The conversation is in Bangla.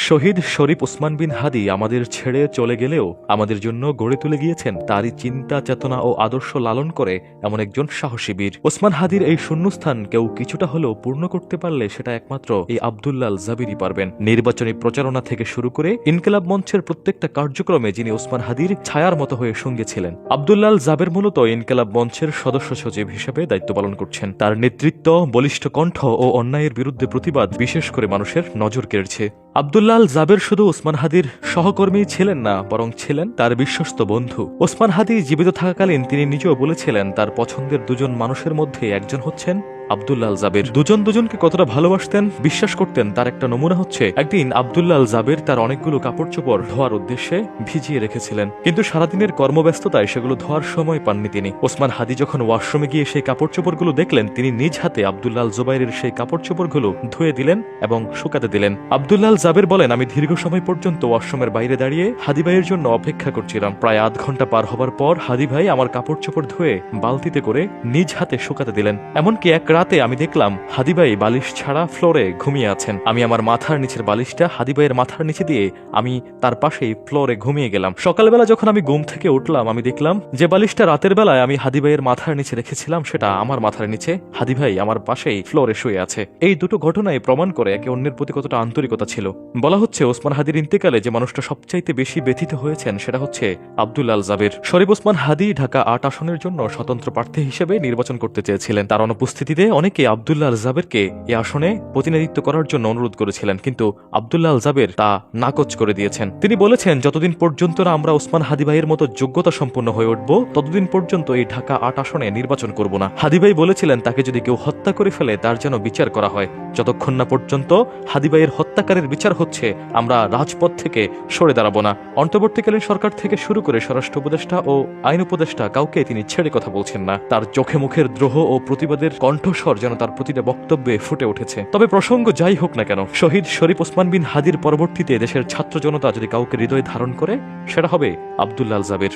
শহীদ শরীফ ওসমান বিন হাদী আমাদের ছেড়ে চলে গেলেও আমাদের জন্য গড়ে তুলে গিয়েছেন তারই চিন্তা চেতনা ও আদর্শ লালন করে এমন একজন সাহসী বীর। ওসমান হাদীর এই শূন্যস্থান কেউ কিছুটা হলেও পূর্ণ করতে পারলে সেটা একমাত্র এই আব্দুল্লাহ আল জাবেরই পারবেন। নির্বাচনী প্রচারণা থেকে শুরু করে ইনকিলাব মঞ্চের প্রত্যেকটা কার্যক্রমে যিনি ওসমান হাদীর ছায়ার মতো হয়ে সঙ্গে ছিলেন। আব্দুল্লাহ আল জাবের মূলত ইনকিলাব মঞ্চের সদস্য সচিব হিসেবে দায়িত্ব পালন করছেন। তার নেতৃত্ব, বলিষ্ঠ কণ্ঠ ও অন্যায়ের বিরুদ্ধে প্রতিবাদ বিশেষ করে মানুষের নজর কেড়েছে। আব্দুল্লাহ আল জাবের শুধু ওসমান হাদীর সহকর্মী ছিলেন না, বরং ছিলেন তার বিশ্বস্ত বন্ধু। ওসমান হাদী জীবিত থাকাকালীন তিনি নিজেও বলেছিলেন তার পছন্দের দুজন মানুষের মধ্যে একজন হচ্ছেন আব্দুল্লাহ আল জাবের। দুজন দুজনকে কতটা ভালোবাসতেন, বিশ্বাস করতেন তার একটা নমুনা হচ্ছে একদিন আব্দুল্লাহ আল জাবের তার অনেকগুলো কাপড় চোপড় ধোয়ার উদ্দেশ্যে ভিজিয়ে রেখেছিলেন, কিন্তু সারাদিনের কর্মব্যস্ততায় সেগুলো ধোয়ার সময় পাননি তিনি। ওসমান হাদী যখন ওয়াশরুমে গিয়ে সেই কাপড় চোপড়গুলো দেখলেন, তিনি নিজ হাতে আব্দুল্লাহ আল জুবাইরের সেই কাপড় চোপড়গুলো ধুয়ে দিলেন এবং শুকাতে দিলেন। আব্দুল্লাহ আল জাবের বলেন, আমি দীর্ঘ সময় পর্যন্ত ওয়াশরুমের বাইরে দাঁড়িয়ে হাদী ভাইয়ের জন্য অপেক্ষা করছিলাম। প্রায় আধ ঘন্টা পার হবার পর হাদী ভাই আমার কাপড় চোপড় ধুয়ে বালতিতে করে নিজ হাতে শুকাতে দিলেন। এমনকি এক রাতে আমি দেখলাম হাদী ভাই বালিশ ছাড়া ফ্লোরে ঘুমিয়ে আছেন। আমি আমার মাথার নিচের বালিশটা হাদী ভাইয়ের মাথার নিচে দিয়ে আমি তার পাশেই ফ্লোরে ঘুমিয়ে গেলাম। সকালবেলা যখন আমি ঘুম থেকে উঠলাম, আমি দেখলাম যে বালিশটা রাতের বেলায় আমি হাদী ভাইয়ের মাথার নিচে রেখেছিলাম সেটা আমার মাথার নিচে, হাদী ভাই আমার পাশেই ফ্লোরে শুয়ে আছে। এই দুটো ঘটনাই প্রমাণ করে একে অন্যের প্রতি কতটা আন্তরিকতা ছিল। বলা হচ্ছে ওসমান হাদীর ইন্তেকালে যে মানুষটা সবচাইতে বেশি ব্যথিত হয়েছেন সেটা হচ্ছে আব্দুল্লাহ আল জাবের। শরীফ ওসমান হাদী ঢাকা ৮ আসনের জন্য স্বতন্ত্র প্রার্থী হিসেবে নির্বাচন করতে চেয়েছিলেন। তার অনুপস্থিতিতে অনেকে আব্দুল্লাহ আল জাবেরকে এই আসনে প্রতিনিধিত্ব করার জন্য অনুরোধ করেছিলেন, কিন্তু আব্দুল্লাহ আল জাবের তা নাকচ করে দিয়েছেন। তিনি বলেছেন, যতদিন পর্যন্ত না আমরা ওসমান হাদী ভাইয়ের মতো যোগ্যতা সম্পন্ন হয়ে উঠব, ততদিন পর্যন্ত এই ঢাকা ৮ আসনে নির্বাচন করব না। হাদী ভাই বলেছিলেন তাকে যদি কেউ হত্যা করে ফেলে তার যেন বিচার করা হয়। যতক্ষণ না পর্যন্ত হাদী ভাইয়ের হত্যাকারীর বিচার হচ্ছে আমরা রাজপথ থেকে সরে দাঁড়াবো না। অন্তর্বর্তীকালীন সরকার থেকে শুরু করে স্বরাষ্ট্র উপদেষ্টা ও আইন উপদেষ্টা কাউকে তিনি ছেড়ে কথা বলছেন না। তার চোখে মুখের দ্রোহ ও প্রতিবাদের কণ্ঠস্বর যেন তার প্রতিটা বক্তব্যে ফুটে উঠেছে। তবে প্রসঙ্গ যাই হোক না কেন, শহীদ শরীফ ওসমান বিন হাদীর পরবর্তীতে দেশের ছাত্র জনতা যদি কাউকে হৃদয়ে ধারণ করে, সেটা হবে আব্দুল্লাহ আল জাবের।